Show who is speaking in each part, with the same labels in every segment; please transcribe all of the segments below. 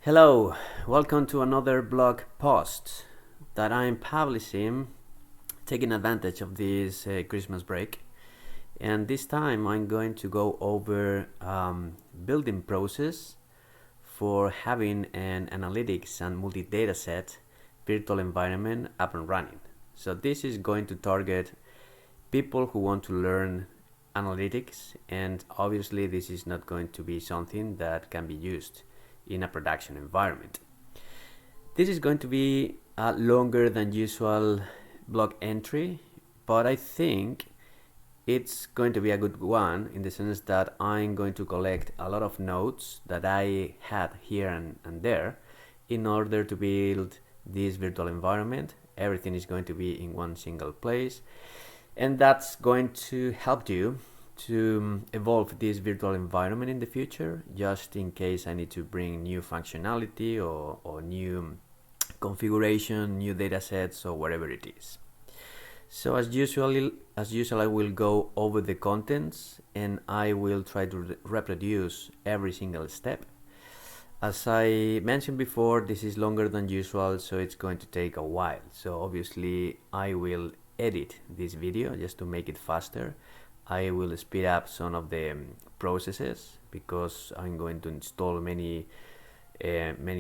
Speaker 1: Hello, welcome to another blog post that I'm publishing, taking advantage of this Christmas break. And this time I'm going to go over building process for having an analytics and multi-data set virtual environment up and running. So this is going to target people who want to learn analytics, and obviously this is not going to be something that can be used in a production environment. This is going to be a longer than usual blog entry, but I think it's going to be a good one in the sense that I'm going to collect a lot of notes that I had here and there in order to build this virtual environment. Everything is going to be in one single place, and that's going to help you to evolve this virtual environment in the future, just in case I need to bring new functionality or new configuration, new data sets, or whatever it is. So as usual, I will go over the contents and I will try to reproduce every single step. As I mentioned before, this is longer than usual, so it's going to take a while. So obviously I will edit this video just to make it faster. I will speed up some of the processes because I'm going to install many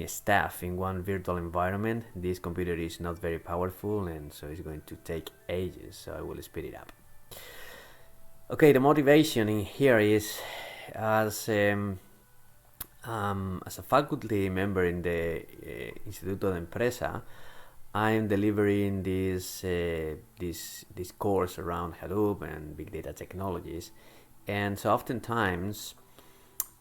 Speaker 1: stuff in one virtual environment. This computer is not very powerful, and so it's going to take ages, so I will speed it up. Okay, the motivation in here is as a faculty member in the Instituto de Empresa, I'm delivering this course around Hadoop and big data technologies, and so oftentimes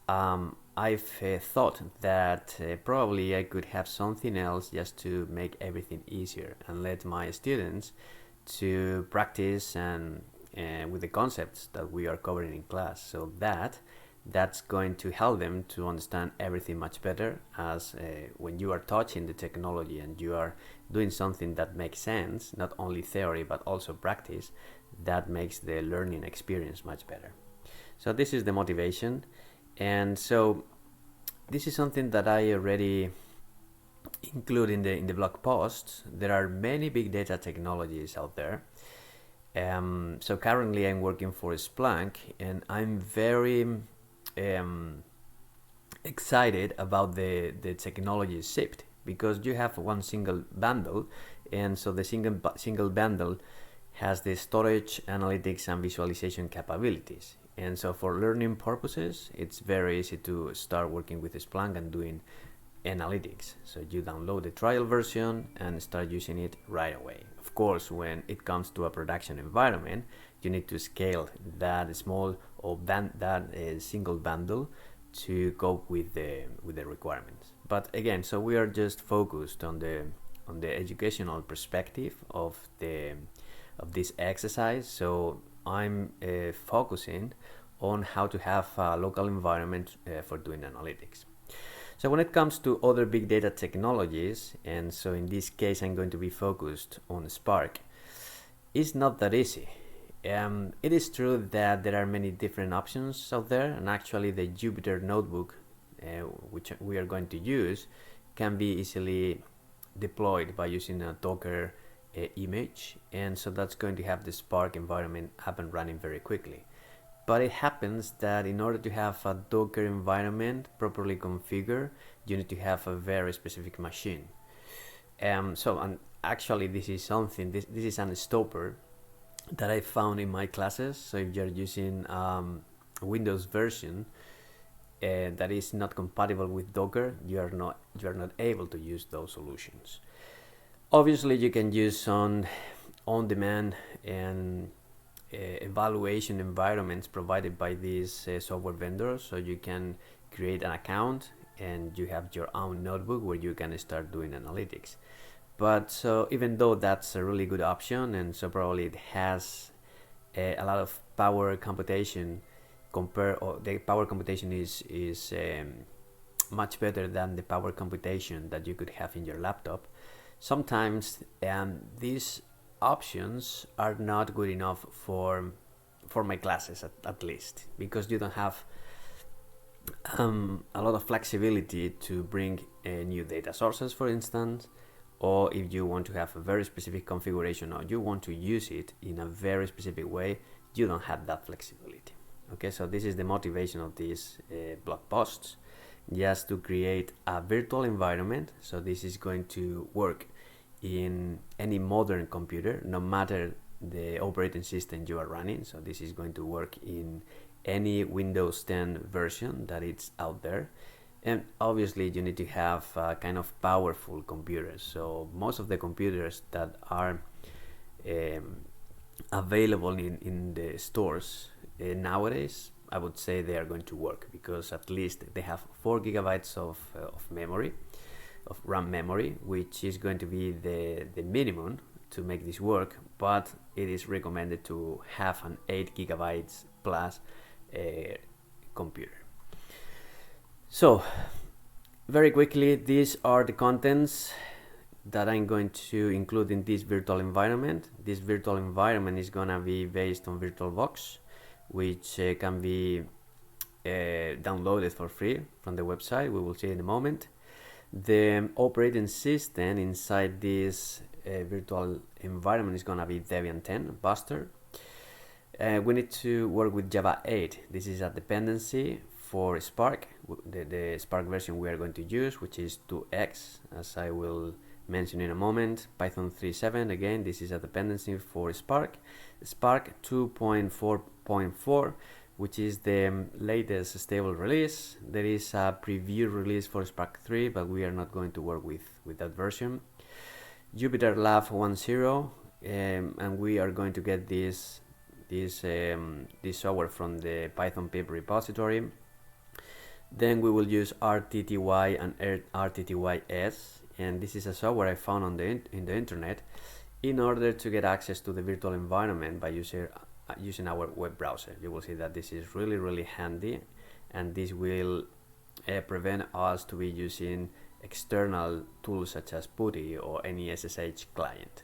Speaker 1: I've thought that probably I could have something else just to make everything easier and let my students to practice and with the concepts that we are covering in class, so that's going to help them to understand everything much better, as when you are touching the technology and you are doing something that makes sense, not only theory but also practice, that makes the learning experience much better. So this is the motivation, and so this is something that I already include in the blog post. There are many big data technologies out there. So currently I'm working for Splunk, and I'm very excited about the technology shift, because you have one single bundle, and so the single bundle has the storage, analytics, and visualization capabilities. And so for learning purposes, it's very easy to start working with Splunk and doing analytics. So you download the trial version and start using it right away. Of course, when it comes to a production environment, you need to scale that small or that single bundle to cope with the requirements. But again, so we are just focused on the educational perspective of this exercise. So I'm focusing on how to have a local environment for doing analytics. So when it comes to other big data technologies, and so in this case I'm going to be focused on Spark, it's not that easy. It is true that there are many different options out there, and actually the Jupyter Notebook, which we are going to use, can be easily deployed by using a Docker image, and so that's going to have the Spark environment up and running very quickly. But it happens that in order to have a Docker environment properly configured, you need to have a very specific machine. And actually this is something, this is an stopper that I found in my classes. So if you're using a Windows version that is not compatible with Docker, you are not able to use those solutions. Obviously you can use on-demand and evaluation environments provided by these software vendors, so you can create an account and you have your own notebook where you can start doing analytics. But so even though that's a really good option, and so probably it has a lot of power computation, the power computation is much better than the power computation that you could have in your laptop. Sometimes these options are not good enough for my classes, at least, because you don't have a lot of flexibility to bring new data sources, for instance, or if you want to have a very specific configuration or you want to use it in a very specific way, you don't have that flexibility. Okay, so this is the motivation of these blog posts, just to create a virtual environment. So this is going to work in any modern computer, no matter the operating system you are running. So this is going to work in any Windows 10 version that it's out there. And obviously you need to have kind of powerful computers. So most of the computers that are available in the stores nowadays, I would say they are going to work, because at least they have 4 gigabytes of memory, of RAM memory, which is going to be the minimum to make this work, but it is recommended to have an 8 gigabytes plus computer. So very quickly, these are the contents that I'm going to include in this virtual environment. This virtual environment is gonna be based on VirtualBox, which can be downloaded for free from the website. We will see in a moment. The operating system inside this virtual environment is gonna be Debian 10 Buster. We need to work with Java 8. This is a dependency for Spark, the Spark version we are going to use, which is 2x, as I will mention in a moment. Python 3.7, again, this is a dependency for Spark. Spark 2.4.4, which is the latest stable release. There is a preview release for Spark 3, but we are not going to work with that version. Jupyter Lab 1.0, and we are going to get this software from the Python pip repository. Then we will use RTTY and RTTYS, and this is a software I found in the internet in order to get access to the virtual environment by using our web browser. You will see that this is really handy, and this will prevent us to be using external tools such as PuTTY or any SSH client.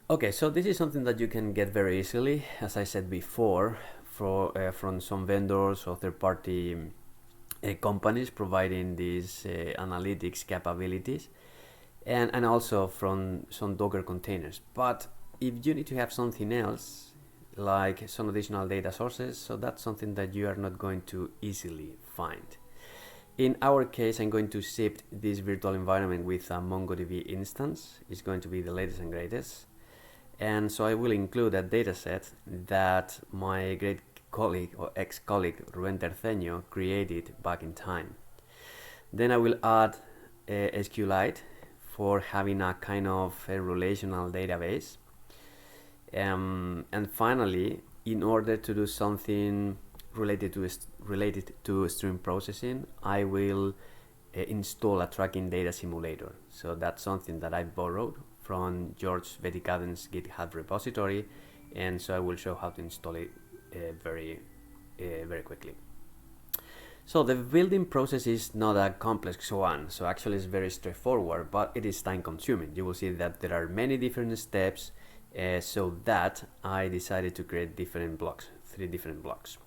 Speaker 1: Okay, so this is something that you can get very easily, as I said before, from some vendors or third-party companies providing these analytics capabilities, and also from some Docker containers. But if you need to have something else, like some additional data sources, so that's something that you are not going to easily find. In our case, I'm going to zip this virtual environment with a MongoDB instance. It's going to be the latest and greatest. And so I will include a dataset that my great colleague or ex-colleague Rubén Terceño created back in time. Then I will add SQLite for having a kind of a relational database. And finally, in order to do something related to stream processing, I will install a tracking data simulator. So that's something that I borrowed from George Vetikaden's GitHub repository, and so I will show how to install it very quickly. So the building process is not a complex one, so actually it's very straightforward, but it is time consuming. You will see that there are many different steps, so that I decided to create different blocks, 3 different blocks.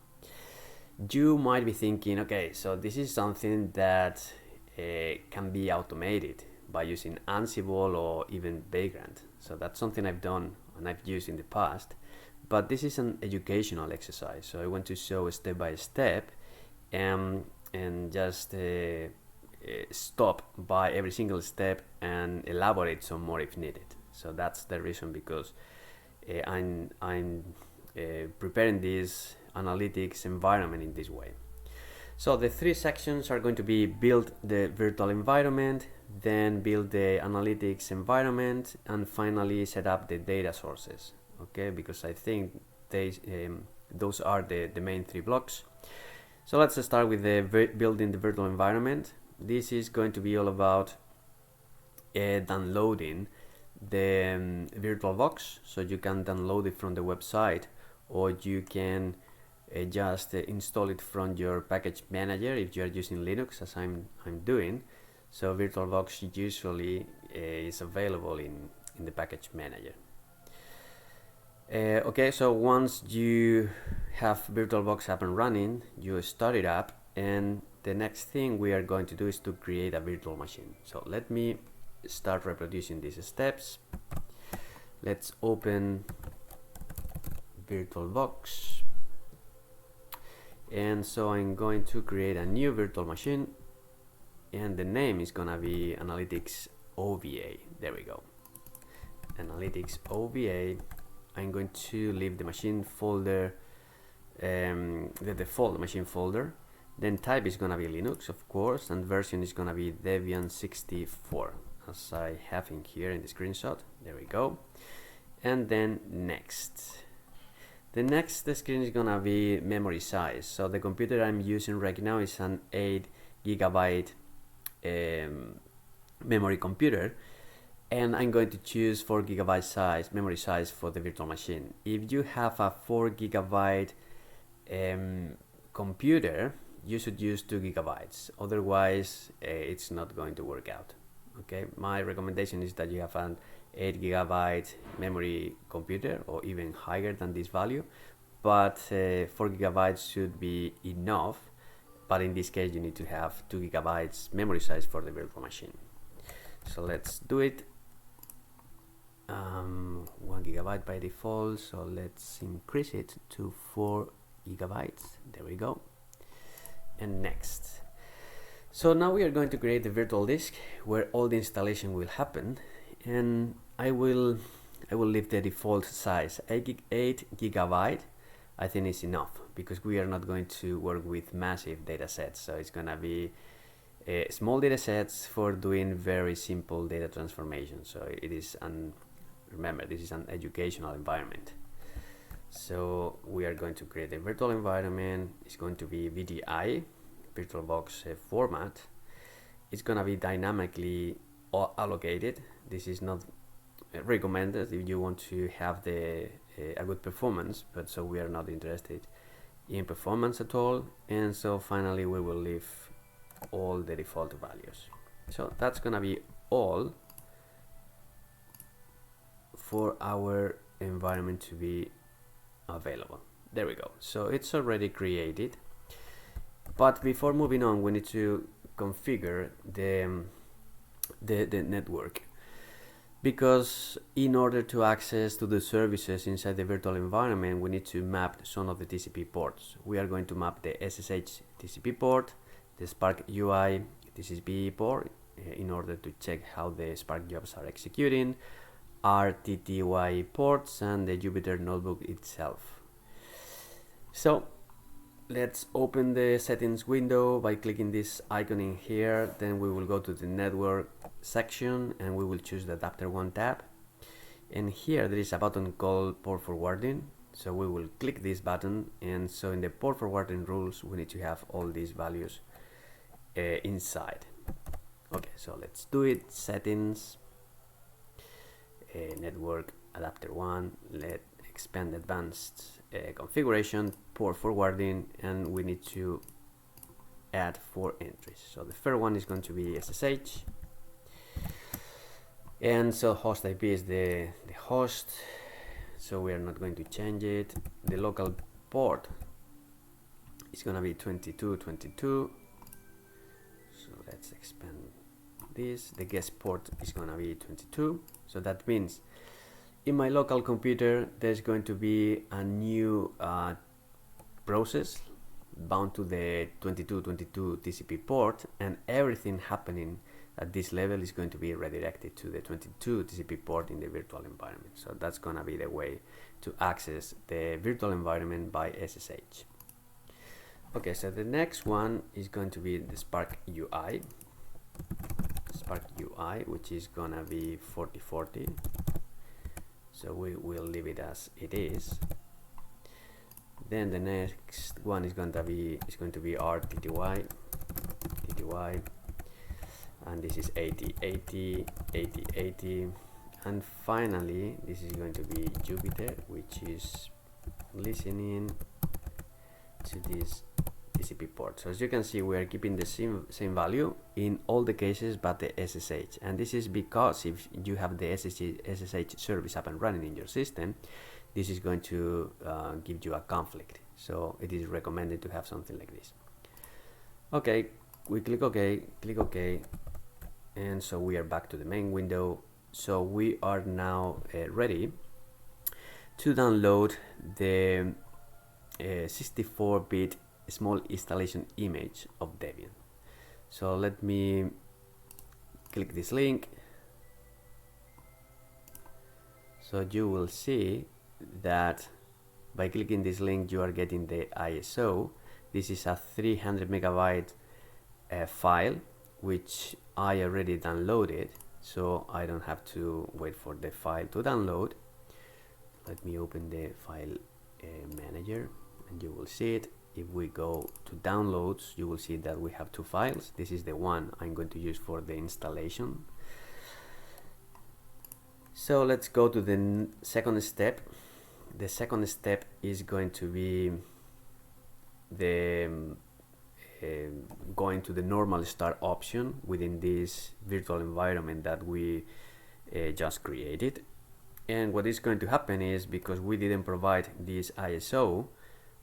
Speaker 1: You might be thinking, okay, so this is something that can be automated by using Ansible or even Vagrant. So that's something I've done and I've used in the past, but this is an educational exercise. So I want to show step by step and just stop by every single step and elaborate some more if needed. So that's the reason, because I'm preparing this analytics environment in this way. So the 3 sections are going to be build the virtual environment, then build the analytics environment, and finally set up the data sources. Okay, because I think those are the main 3 blocks. So let's start with the building the virtual environment. This is going to be all about downloading the VirtualBox, so you can download it from the website, or you can just install it from your package manager if you are using Linux, as I'm doing. So VirtualBox usually is available in the package manager. Okay, so once you have VirtualBox up and running, you start it up, And the next thing we are going to do is to create a virtual machine. So let me start reproducing these steps. Let's open VirtualBox. And so I'm going to create a new virtual machine, and the name is gonna be Analytics OVA. There we go. Analytics OVA. I'm going to leave the machine folder, the default machine folder. Then type is gonna be Linux, of course, and version is gonna be Debian 64, as I have in here in the screenshot. There we go. And then next. The next screen is gonna be memory size. So the computer I'm using right now is an 8 GB memory computer, and I'm going to choose 4 GB size memory size for the virtual machine. If you have a 4 GB computer, you should use 2 GB. Otherwise, it's not going to work out. Okay, my recommendation is that you have an 8 GB memory computer, or even higher than this value, but 4 GB should be enough. But in this case, you need to have 2 GB memory size for the virtual machine. So let's do it. 1 GB by default, so let's increase it to 4 GB. There we go. And next. So now we are going to create the virtual disk where all the installation will happen, and I will leave the default size 8 GB. I think it's enough, because we are not going to work with massive data sets, so it's gonna be small data sets for doing very simple data transformation. So it is remember, this is an educational environment. So we are going to create a virtual environment. It's going to be VDI, VirtualBox format. It's gonna be dynamically allocated. This is not recommended if you want to have a good performance, but so we are not interested in performance at all. And so finally we will leave all the default values. So that's gonna be all for our environment to be available. There we go. So it's already created, but before moving on, we need to configure the network, because in order to access to the services inside the virtual environment, we need to map some of the TCP ports. We are going to map the SSH TCP port, the Spark UI TCP port, in order to check how the Spark jobs are executing, RTTY ports, and the Jupyter Notebook itself. So let's open the settings window by clicking this icon in here. Then we will go to the network section and we will choose the adapter 1 tab. And here there is a button called port forwarding. So we will click this button, and so in the port forwarding rules we need to have all these values inside. Okay, so let's do it. Settings, network adapter 1, let expand advanced configuration, port forwarding, and we need to add 4 entries. So the first one is going to be SSH, and so host IP is the host, so we are not going to change it. The local port is going to be 2222, so let's expand this. The guest port is going to be 22, so that means in my local computer there's going to be a new process bound to the 2222 TCP port, and everything happening at this level is going to be redirected to the 22 TCP port in the virtual environment. So that's going to be the way to access the virtual environment by SSH. Okay, so the next one is going to be the Spark UI, which is going to be 4040. So we will leave it as it is. Then the next one is going to be RTTY, and this is 8080, 8080, and finally this is going to be Jupyter, which is listening to this TCP port. So as you can see, we are keeping the same value in all the cases but the SSH, and this is because if you have the SSH service up and running in your system, this is going to give you a conflict. So it is recommended to have something like this. Okay, we click OK, and so we are back to the main window. So we are now ready to download the 64-bit small installation image of Debian. So let me click this link. So you will see that by clicking this link you are getting the ISO. This is a 300 megabyte file which I already downloaded, so I don't have to wait for the file to download. Let me open the file manager and you will see it. If we go to downloads, you will see that we have two files. This is the one I'm going to use for the installation. So let's go to the second step. The second step is going to be the going to the normal start option within this virtual environment that we just created. And what is going to happen is, because we didn't provide this ISO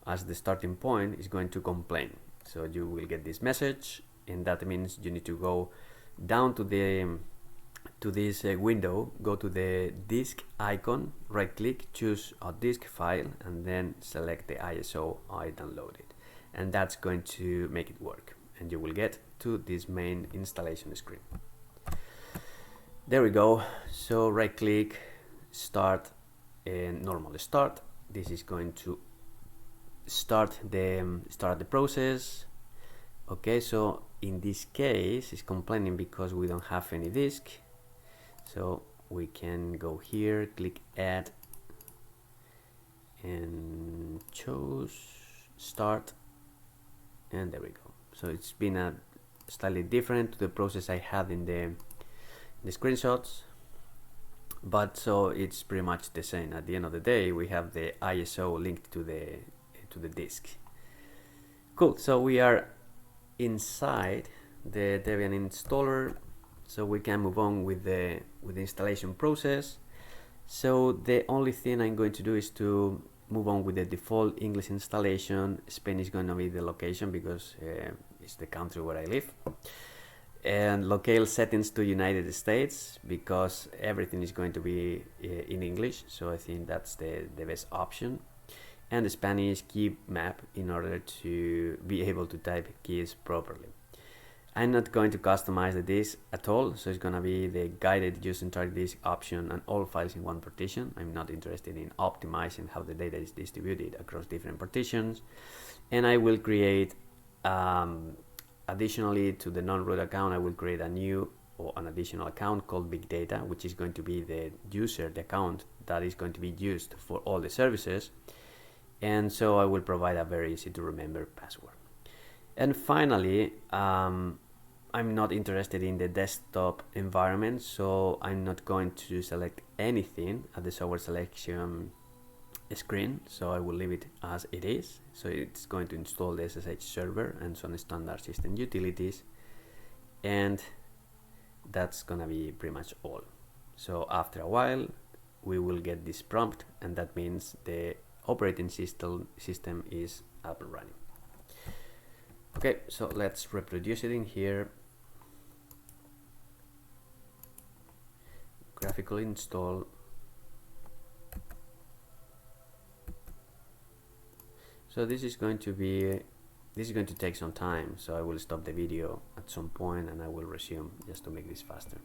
Speaker 1: as the starting point, is going to complain. So you will get this message, and that means you need to go down to this window, go to the disk icon, right click, choose a disk file, and then select the ISO I downloaded, and that's going to make it work, and you will get to this main installation screen. There we go. So right click, start, and normal start. This is going to start the process. Okay, so in this case it's complaining because we don't have any disk, so we can go here, click add, and choose start, and there we go. So it's been a slightly different to the process I had in the screenshots, but so it's pretty much the same. At the end of the day, we have the ISO linked to the disk. Cool. So we are inside the Debian installer, so we can move on with the installation process. So the only thing I'm going to do is to move on with the default English installation. Spain is going to be the location because it's the country where I live. And locale settings to United States because everything is going to be in English, so I think that's the best option. And the Spanish key map in order to be able to type keys properly. I'm not going to customize the disk at all, so it's going to be the guided use entire disk option and all files in one partition. I'm not interested in optimizing how the data is distributed across different partitions. And I will create additionally to the non-root account, I will create a new or an additional account called Big Data, which is going to be the account that is going to be used for all the services. And so I will provide a very easy to remember password. And finally, I'm not interested in the desktop environment, so I'm not going to select anything at the software selection screen, so I will leave it as it is. So it's going to install the SSH server and some standard system utilities, and that's gonna be pretty much all. So after a while we will get this prompt, and that means the operating system is up and running. Okay, so let's reproduce it in here. Graphical install. So this is going to take some time, so I will stop the video at some point and I will resume just to make this faster.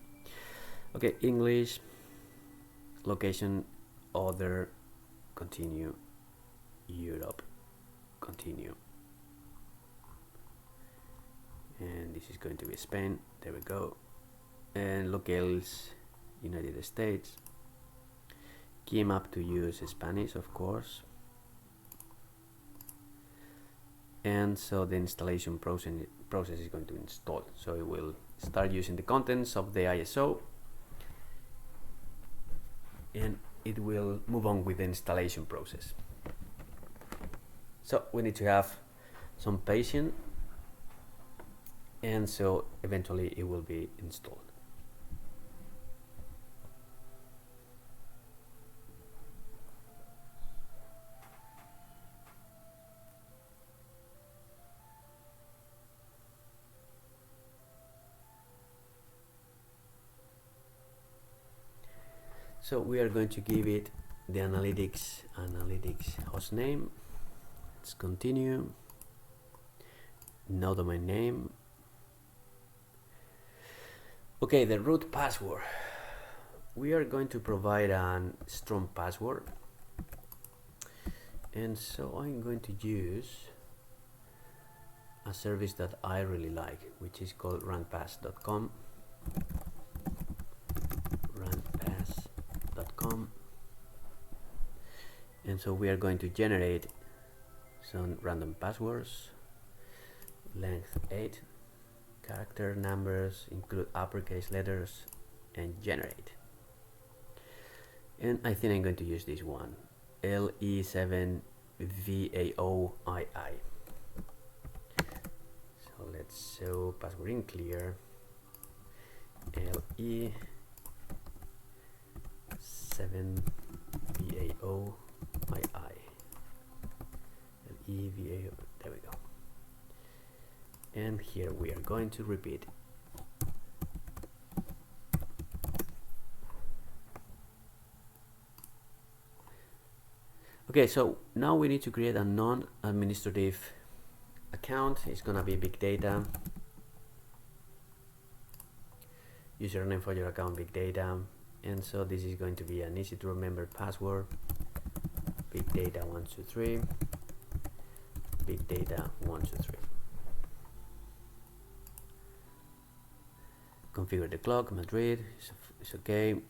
Speaker 1: Okay, English, location, other, continue, Europe, continue, and this is going to be Spain. There we go. And locales, United States. Key map to use Spanish, of course. And so the installation process is going to install. So it will start using the contents of the ISO, and it will move on with the installation process. So we need to have some patience, and so eventually it will be installed. So we are going to give it the analytics hostname. Let's continue. No domain name. Okay, the root password. We are going to provide a strong password, and so I'm going to use a service that I really like, which is called runpass.com. And so we are going to generate some random passwords, length 8, character numbers, include uppercase letters, and generate. And I think I'm going to use this one, LE7VAOII. So let's show password in clear, LE7VAOII. LEVAO, there we go. And here we are going to repeat. Okay, so now we need to create a non-administrative account. It's gonna be big data. Username for your account, big data. And so this is going to be an easy to remember password. Big data 123. Big data 123. Configure the clock, Madrid, it's okay.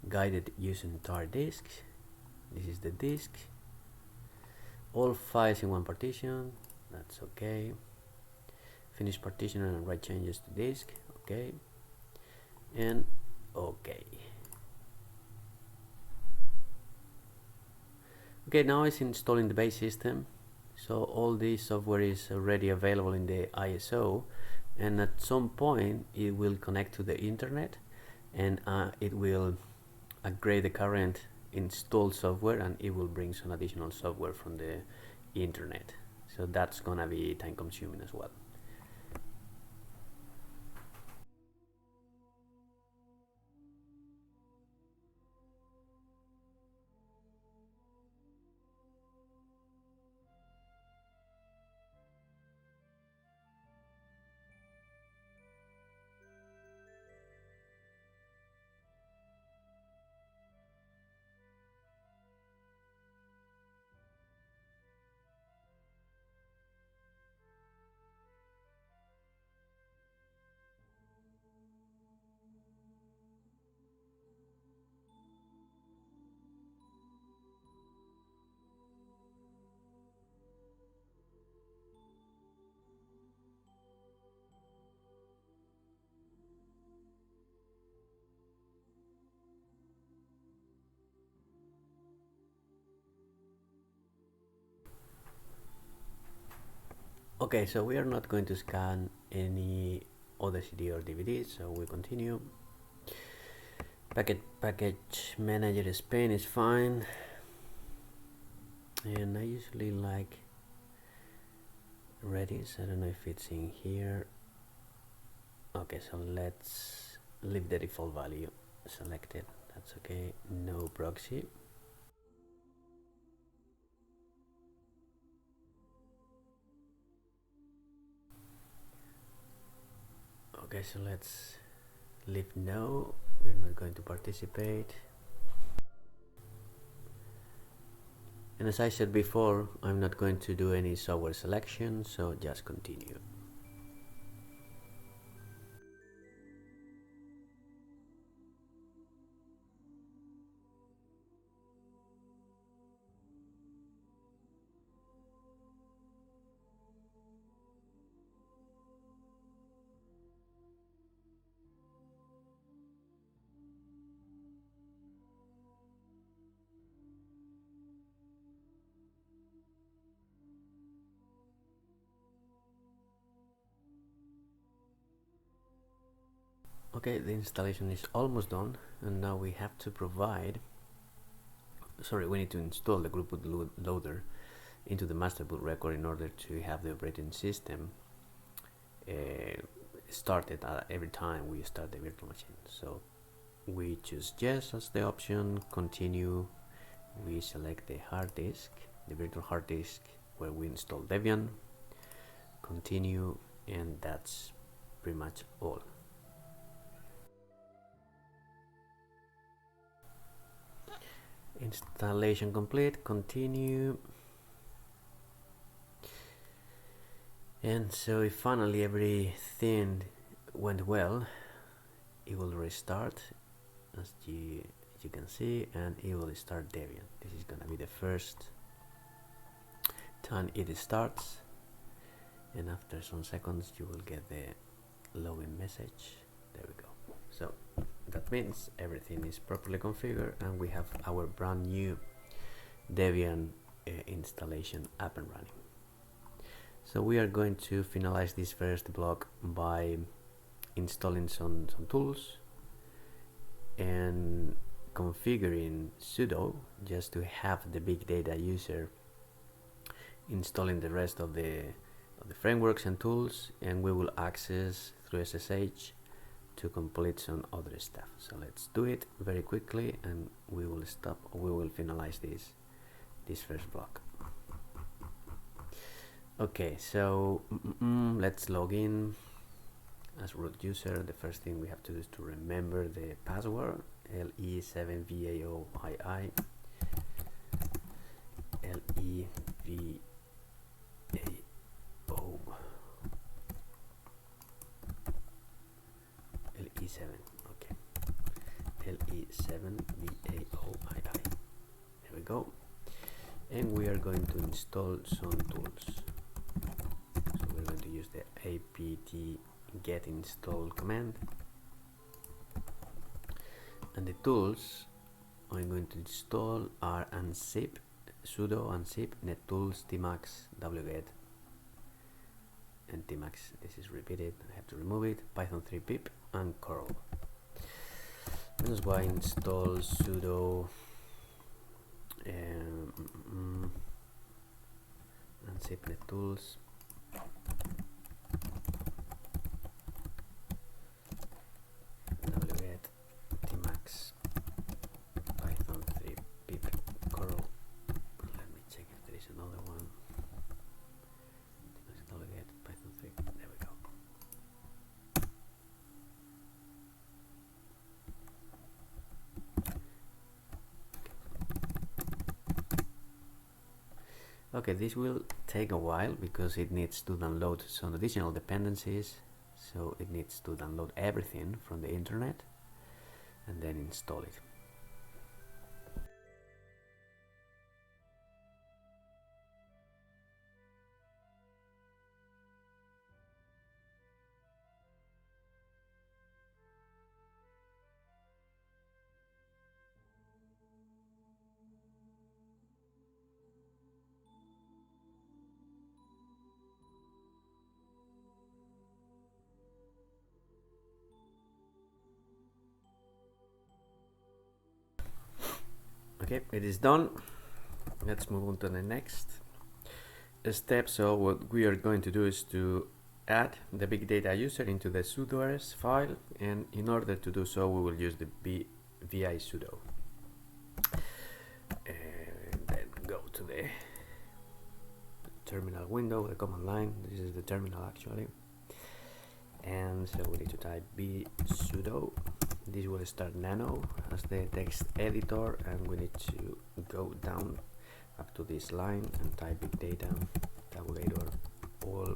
Speaker 1: Guided using entire disk. This is the disk. All files in one partition, that's okay. Finish partition and write changes to disk, okay. And okay. Okay, now it's installing the base system. So all this software is already available in the ISO, and at some point it will connect to the internet, and it will upgrade the current installed software, and it will bring some additional software from the internet. So that's gonna be time consuming as well. Okay, so we are not going to scan any other CD or DVD, so we continue. Package manager Spain is fine, and I usually like Redis. I don't know if it's in here. Okay, so let's leave the default value selected. That's okay. No proxy. Okay, so let's leave no. We're not going to participate. And as I said before, I'm not going to do any software selection, so just continue. Okay, the installation is almost done, and now we have to provide, we need to install the group boot loader into the master boot record in order to have the operating system started every time we start the virtual machine. So we choose yes as the option, continue, we select the hard disk, the virtual hard disk where we install Debian, continue, and that's pretty much all. Installation complete, continue. And so if finally everything went well, it will restart as you can see, and it will start Debian. This is gonna be the first time it starts, and after some seconds you will get the login message. There we go. So that means everything is properly configured and we have our brand new Debian installation up and running. So we are going to finalize this first block by installing some tools and configuring sudo just to have the big data user installing the rest of the frameworks and tools, and we will access through SSH to complete some other stuff. So let's do it very quickly and we will finalize this first block. Okay, so let's log in as root user. The first thing we have to do is to remember the password, LE7VAOII, LE7, okay, LE7VAOII. There we go. And we are going to install some tools. So we're going to use the apt get install command, and the tools I'm going to install are unzip, sudo unzip, nettools, tmax, wget, and tmax. This is repeated, I have to remove it, python 3 pip, and curl. That's why install sudo unzip nettools, wget, tmax, python 3 pip, curl. Let me check if there is another one. Wget, python 3, there we go. Okay, this will take a while because it needs to download some additional dependencies. So it needs to download everything from the internet and then install it. Okay, it is done. Let's move on to the next step. So what we are going to do is to add the big data user into the sudoers file, and in order to do so we will use the vi sudo, and then go to the terminal window, the command line. This is the terminal actually, and so we need to type b sudo. This will start nano as the text editor, and we need to go down up to this line and type big data tabulator all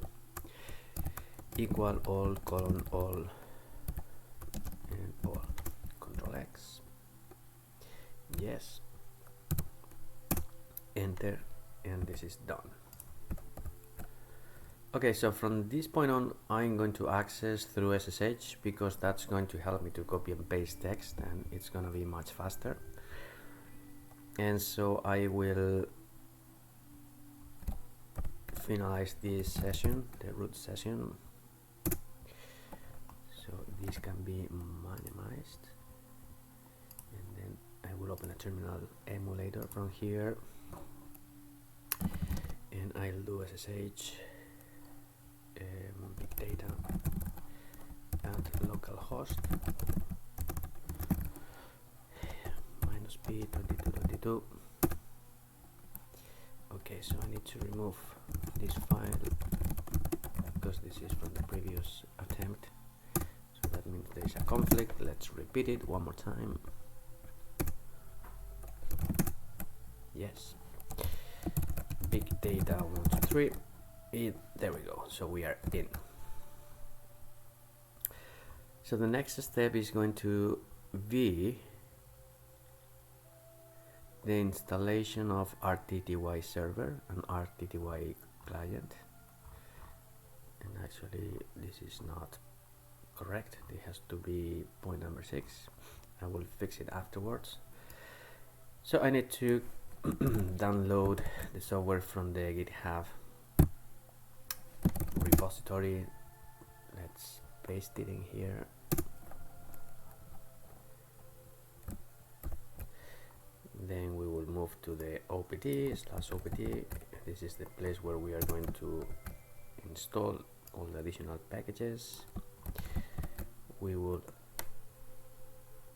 Speaker 1: equal all colon all and all. Control X. Yes. Enter, and this is done. Okay, so from this point on, I'm going to access through SSH because that's going to help me to copy and paste text, and it's going to be much faster. And so I will finalize this session, the root session. So this can be minimized, and then I will open a terminal emulator from here. and I'll do SSH big data at localhost -p2222. Okay, so I need to remove this file because this is from the previous attempt, so that means there is a conflict. Let's repeat it one more time. Yes, big data 1 2 3. There we go, so we are in. So the next step is going to be the installation of RTTY server and RTTY client. And actually this is not correct, it has to be point number 6. I will fix it afterwards. So I need to download the software from the GitHub repository. Let's paste it in here. Then we will move to the opt/opt. This is the place where we are going to install all the additional packages. We will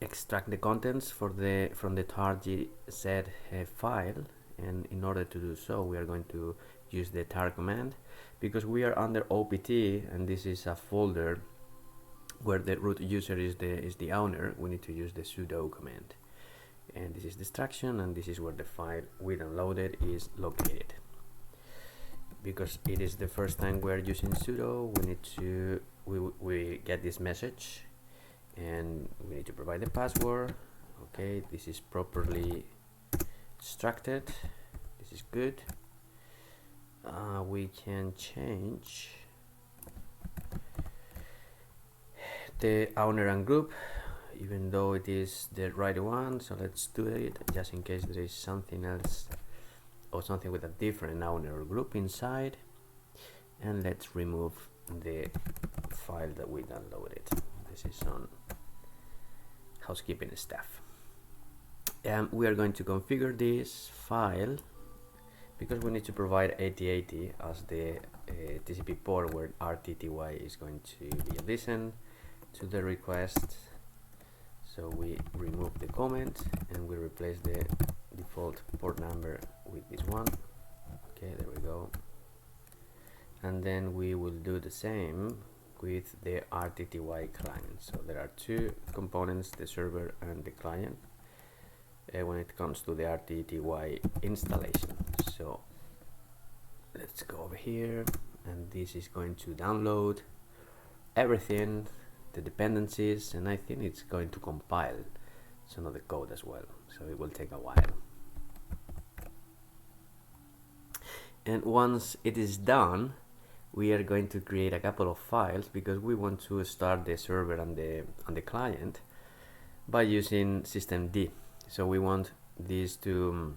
Speaker 1: extract the contents from the tar.gz file, and in order to do so we are going to use the tar command. Because we are under opt and this is a folder where the root user is the owner, we need to use the sudo command. And this is the extraction, and this is where the file we downloaded is located. Because it is the first time we're using sudo, we need to we get this message and we need to provide the password. Okay, this is properly extracted, this is good. We can change the owner and group, even though it is the right one, so let's do it just in case there is something else or something with a different owner or group inside. And let's remove the file that we downloaded. This is on housekeeping stuff. And we are going to configure this file because we need to provide 8080 as the TCP port where RTTY is going to be listened to the request. So we remove the comment and we replace the default port number with this one. Okay, there we go. And then we will do the same with the RTTY client. So there are two components, the server and the client, when it comes to the RTTY installation. So let's go over here, and this is going to download everything, the dependencies, and I think it's going to compile some of the code as well, so it will take a while. And once it is done, we are going to create a couple of files because we want to start the server and the client by using systemd. So we want these two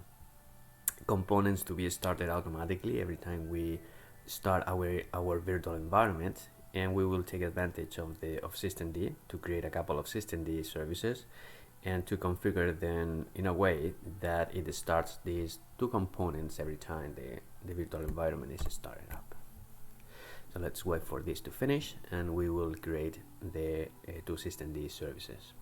Speaker 1: components to be started automatically every time we start our virtual environment, and we will take advantage of systemd to create a couple of systemd services and to configure them in a way that it starts these two components every time the virtual environment is started up. So let's wait for this to finish and we will create the two systemd services.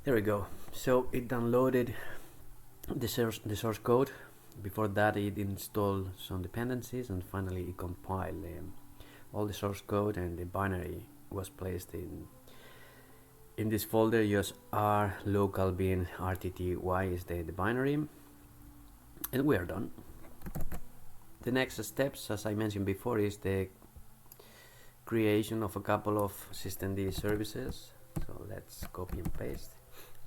Speaker 1: There we go. So it downloaded the source code. Before that, it installed some dependencies, and finally it compiled all the source code, and the binary was placed in this folder. Use r local bin rtty is the binary, and we are done. The next steps, as I mentioned before, is the creation of a couple of systemd services. So let's copy and paste.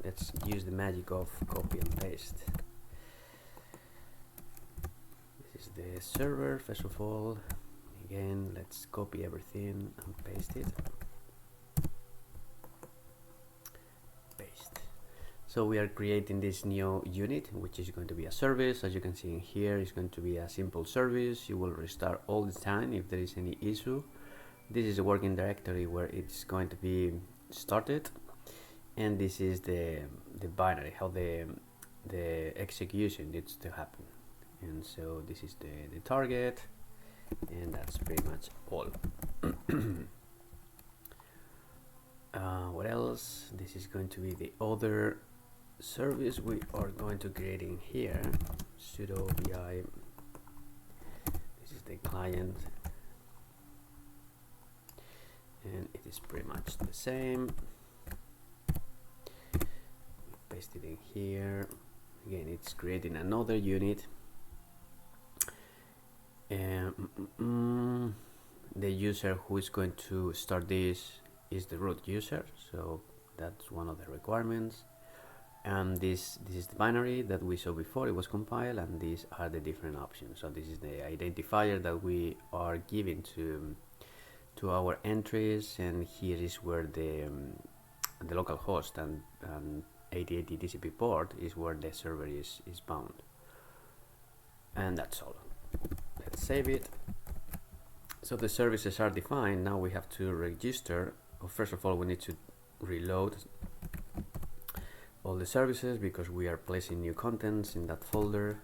Speaker 1: Let's use the magic of copy and paste. This is the server. First of all, again, let's copy everything and paste it. Paste. So we are creating this new unit, which is going to be a service. As you can see in here, it's going to be a simple service. You will restart all the time if there is any issue. This is a working directory where it's going to be started, and this is the binary, how the execution needs to happen. And so this is the target, and that's pretty much all. What else? This is going to be the other service we are going to create in here, sudo vi. This is the client, and it is pretty much the same. Paste it in here. Again, it's creating another unit. The user who is going to start this is the root user, so that's one of the requirements. And this is the binary that we saw before it was compiled, and these are the different options. So this is the identifier that we are giving to our entries, and here is where the local host and 8080 TCP port is where the server is bound. And that's all. Let's save it. So the services are defined. Now we have to register. Well, first of all, we need to reload all the services because we are placing new contents in that folder.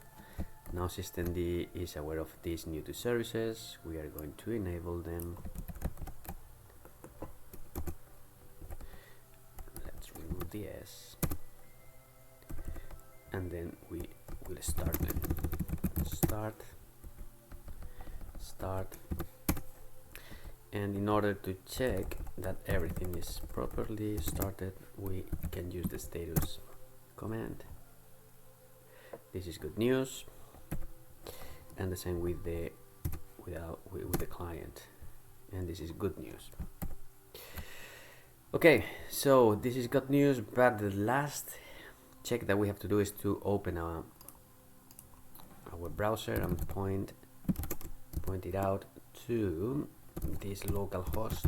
Speaker 1: Now systemd is aware of these new two services. We are going to enable them. Let's remove the S, and then we will start them. Start. And in order to check that everything is properly started, we can use the status command. This is good news, and the same with the client, and this is good news. Okay, so this is good news, but the last check that we have to do is to open our browser and point it out to this local host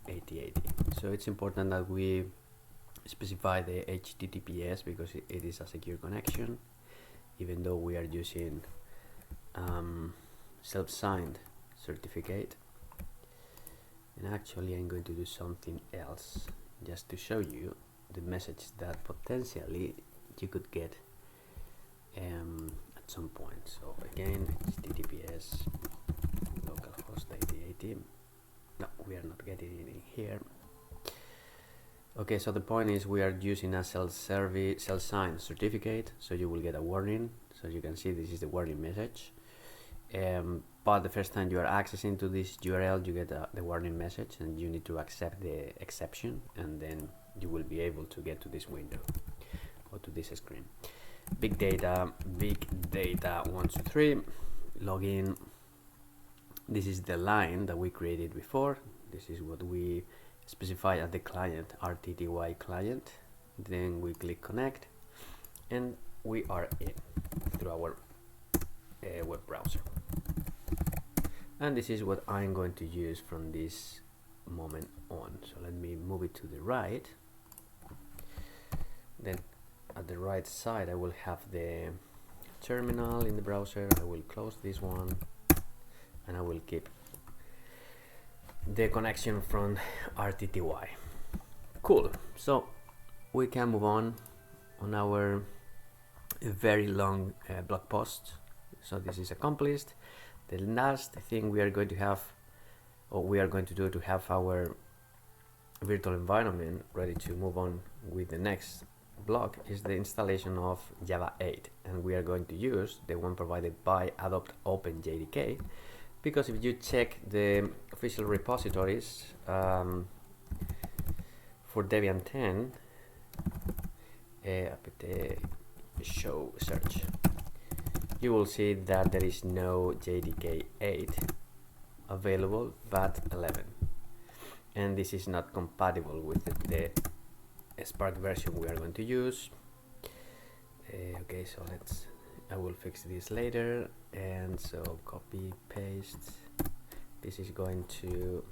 Speaker 1: 8080. So it's important that we specify the HTTPS because it is a secure connection, even though we are using self-signed certificate. And actually I'm going to do something else just to show you the message that potentially you could get at some point. So again, HTTPS localhost 8080. No, we are not getting it in here. Okay, so the point is we are using a self-signed certificate, so you will get a warning. So you can see this is the warning message. But the first time you are accessing to this URL, you get the warning message, and you need to accept the exception, and then you will be able to get to this window or to this screen. Big data 123, login. This is the line that we created before. This is what we specify at the client, RTTY client. Then we click connect, and we are in through our web browser. And this is what I'm going to use from this moment on. So let me move it to the right. Then at the right side I will have the terminal in the browser. I will close this one, and I will keep the connection from RTTY. Cool. So we can move on our very long blog post. So this is accomplished. The last thing we are going to have, or we are going to do to have our virtual environment ready to move on with the next block, is the installation of Java 8, and we are going to use the one provided by Adopt OpenJDK, because if you check the official repositories for Debian 10, apt show search, you will see that there is no JDK 8 available, but 11, and this is not compatible with the Spark version we are going to use. Okay, so I will fix this later, and so copy paste. This is going to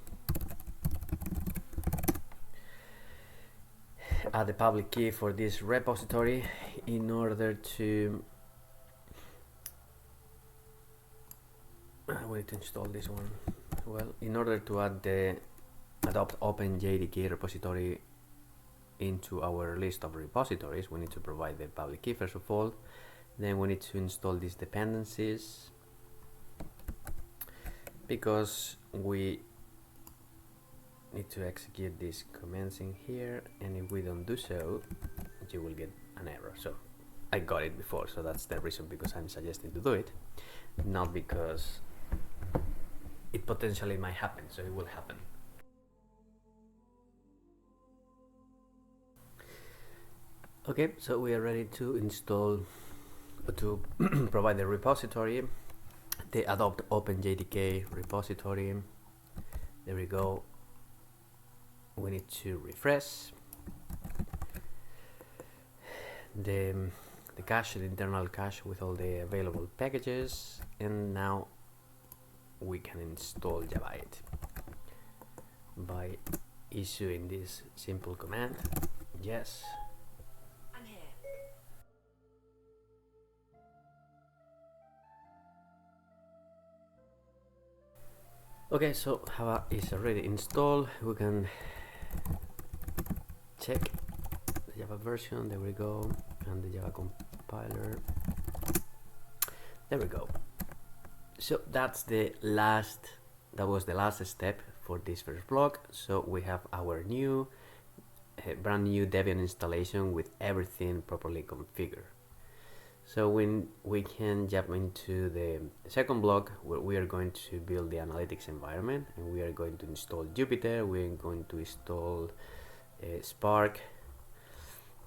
Speaker 1: add the public key for this repository in order to I will install this one. Well, in order to add the adopt OpenJDK repository into our list of repositories, we need to provide the public key first of all. Then we need to install these dependencies, because we need to execute these commands in here, and if we don't do so, you will get an error. So I got it before, so that's the reason because I'm suggesting to do it, not because it potentially might happen. So it will happen. Okay, so we are ready to install, to provide the repository, the adopt OpenJDK repository. There we go. We need to refresh the cache, the internal cache with all the available packages, and now we can install Jupyter by issuing this simple command, yes.
Speaker 2: I'm here.
Speaker 1: Okay, so Java is already installed. We can check the Java version, there we go, and the Java compiler, there we go. So that's the last, that was the last step for this first block. So we have our new brand new Debian installation with everything properly configured. So when we can jump into the second block, where we are going to build the analytics environment, and we are going to install Jupyter, we are going to install Spark,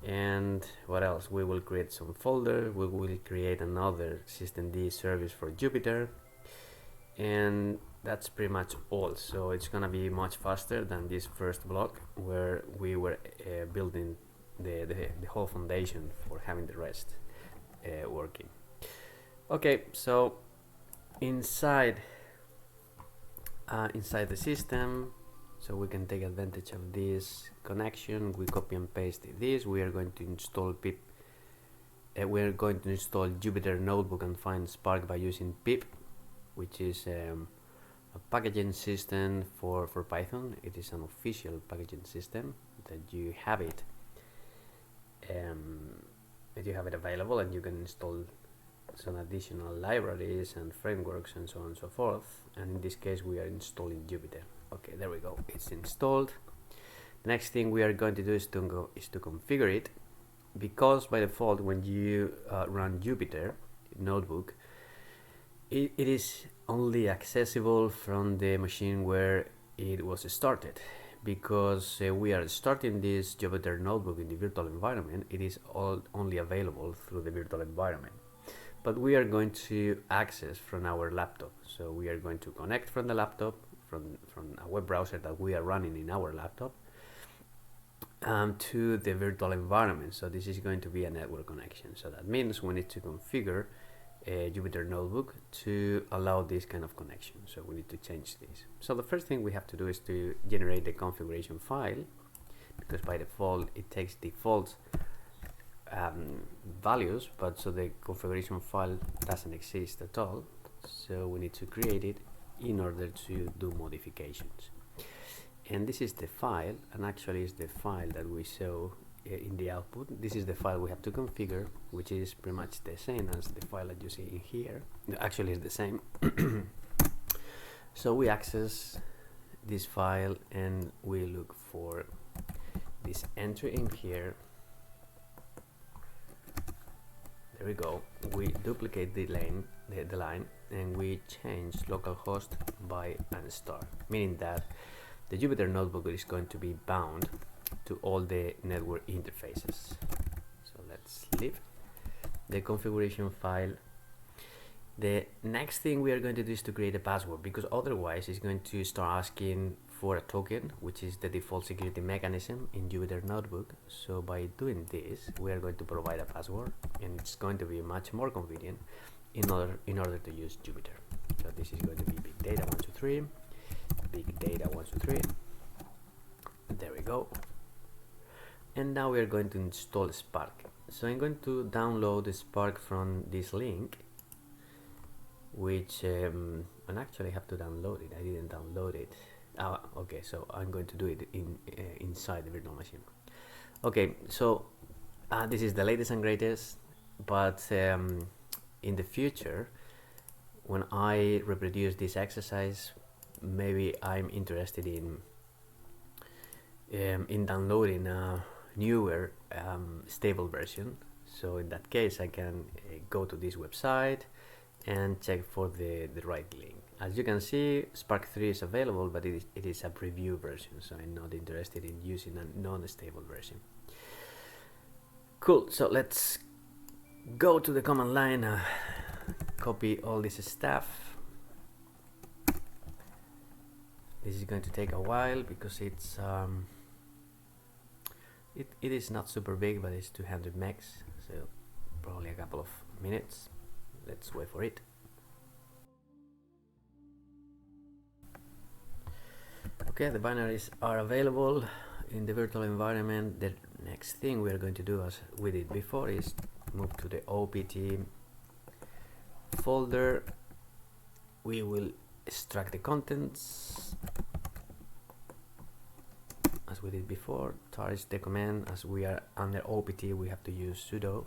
Speaker 1: and what else? We will create some folder, we will create another systemd service for Jupyter, and that's pretty much all. So it's gonna be much faster than this first block where we were building the whole foundation for having the rest working. Okay, so inside the system, so we can take advantage of this connection. We copy and paste this. We are going to install pip. We are going to install Jupyter Notebook and find Spark by using pip, which is a packaging system for Python. It is an official packaging system that you have it. That you have it available, and you can install some additional libraries and frameworks and so on and so forth. And in this case, we are installing Jupyter. Okay, there we go. It's installed. The next thing we are going to do is to configure it, because by default, when you run Jupyter Notebook, it is only accessible from the machine where it was started. Because we are starting this Jupyter Notebook in the virtual environment, it is only available through the virtual environment. But we are going to access from our laptop. So we are going to connect from the laptop, from a web browser that we are running in our laptop, to the virtual environment. So this is going to be a network connection. So that means we need to configure a Jupyter Notebook to allow this kind of connection. So we need to change this. So the first thing we have to do is to generate the configuration file, because by default it takes default values, but so the configuration file doesn't exist at all. So we need to create it in order to do modifications. And this is the file, and actually is the file that we saw in the output. This is the file we have to configure, which is pretty much the same as the file that you see in here. Actually, it's the same. So we access this file and we look for this entry in here. There we go. We duplicate the line, and we change localhost by and star, meaning that the Jupyter Notebook is going to be bound to all the network interfaces. So let's leave the configuration file. The next thing we are going to do is to create a password, because otherwise it's going to start asking for a token, which is the default security mechanism in Jupyter Notebook. So by doing this, we are going to provide a password, and it's going to be much more convenient in order to use Jupyter. So this is going to be big data 123, big data 123. There we go. And now we are going to install Spark. So I'm going to download the Spark from this link, which and actually I have to download it. I didn't download it. Okay, so I'm going to do it inside the virtual machine. Okay, so this is the latest and greatest, but in the future, when I reproduce this exercise, maybe I'm interested in downloading a newer stable version. So in that case, I can go to this website and check for the right link. As you can see, Spark 3 is available, but it is a preview version, so I'm not interested in using a non-stable version. Cool, so let's go to the command line, copy all this stuff. This is going to take a while because it's it is not super big, but it's 200 megs, so probably a couple of minutes. Let's wait for it. Okay, the binaries are available in the virtual environment. The next thing we are going to do, as we did before, is move to the OPT folder. We will extract the contents as we did before. Tar is the command. As we are under OPT, we have to use sudo.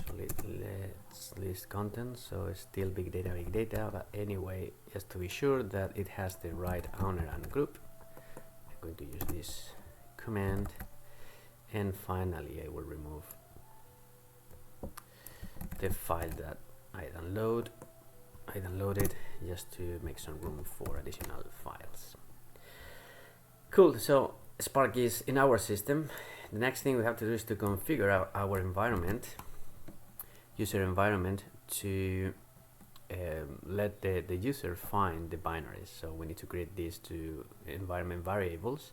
Speaker 1: So let's list contents. So it's still big data, but anyway, just to be sure that it has the right owner and group, I'm going to use this command. And finally, I will remove the file that I downloaded just to make some room for additional files. Cool, so Spark is in our system. The next thing we have to do is to configure our environment, user environment, to let the user find the binaries. So we need to create these two environment variables,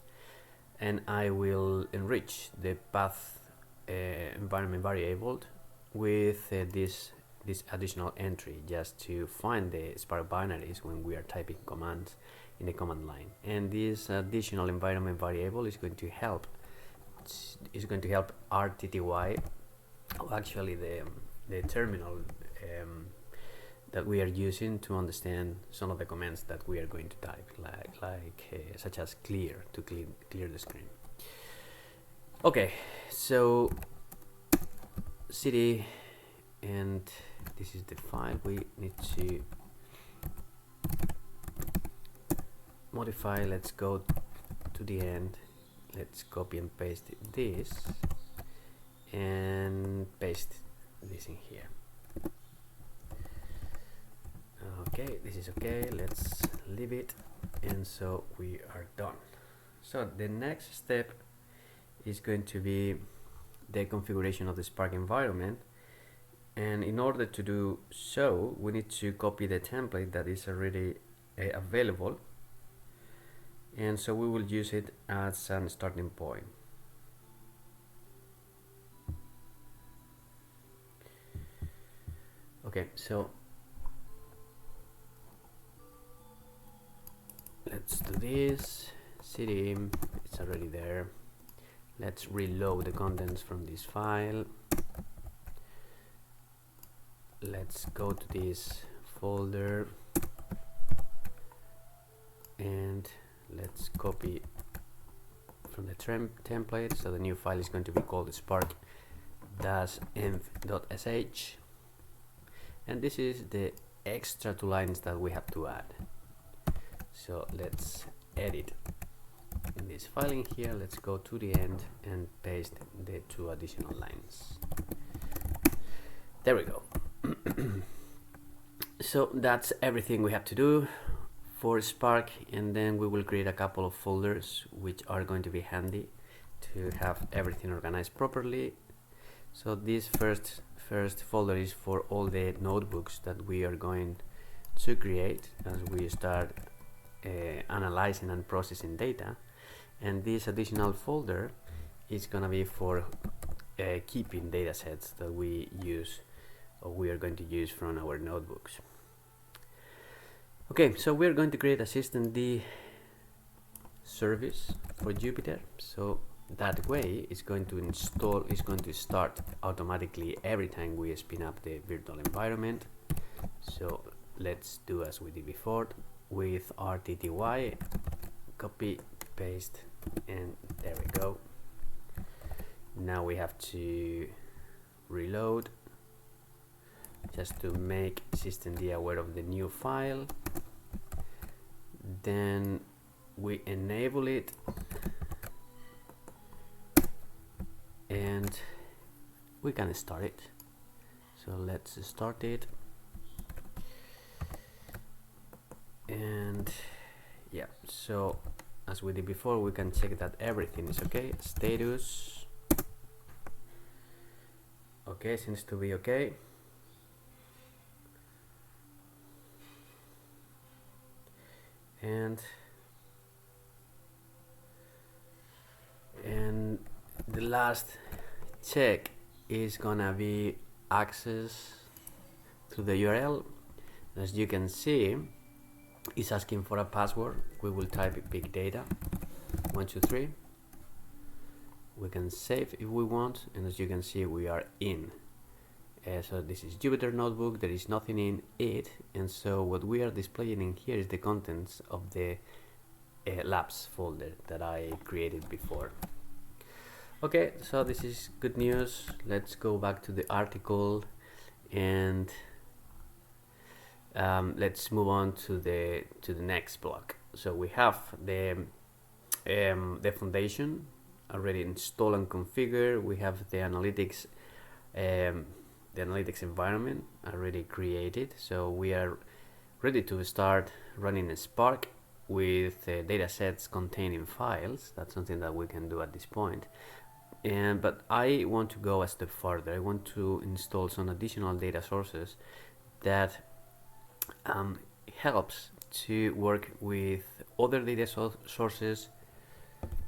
Speaker 1: and I will enrich the path environment variable with this additional entry just to find the Spark binaries when we are typing commands in the command line. And this additional environment variable is going to help RTTY, or actually the terminal that we are using to understand some of the commands that we are going to type, such as clear, to clear the screen. Okay, so cd, and this is the file we need to modify. Let's go to the end. Let's copy and paste this and paste this in here. Okay, this is okay. Let's leave it, and so we are done. So the next step is going to be the configuration of the Spark environment, and in order to do so, we need to copy the template that is already available, and so we will use it as a starting point. Okay, so let's do this. cd, it's already there. Let's reload the contents from this file. Let's go to this folder and let's copy from the template. So the new file is going to be called spark-env.sh, and this is the extra 2 lines that we have to add. So let's edit in this file in here. Let's go to the end and paste the 2 additional lines. There we go. So that's everything we have to do for Spark, and then we will create a couple of folders which are going to be handy to have everything organized properly. So this first folder is for all the notebooks that we are going to create as we start analyzing and processing data, and this additional folder is gonna be for keeping data sets that we use, or we are going to use from our notebooks. Okay, so we're going to create a systemd service for Jupyter, so that way it's going to start automatically every time we spin up the virtual environment. So let's do as we did before with RTTY, copy, paste, and there we go. Now we have to reload just to make systemd aware of the new file. Then we enable it and we can start it. So let's start it. And yeah, so as we did before, we can check that everything is okay. Status, okay, seems to be okay. And the last check is gonna be access to the URL. As you can see, it's asking for a password. We will type big data 123. We can save if we want, and as you can see, we are in. So this is Jupyter Notebook. There is nothing in it, and so what we are displaying in here is the contents of the labs folder that I created before. Okay, so this is good news. Let's go back to the article and let's move on to the next block. So we have the foundation already installed and configured. We have the analytics environment already created. So we are ready to start running a Spark with data sets containing files. That's something that we can do at this point. But I want to go a step further. I want to install some additional data sources that helps to work with other data sources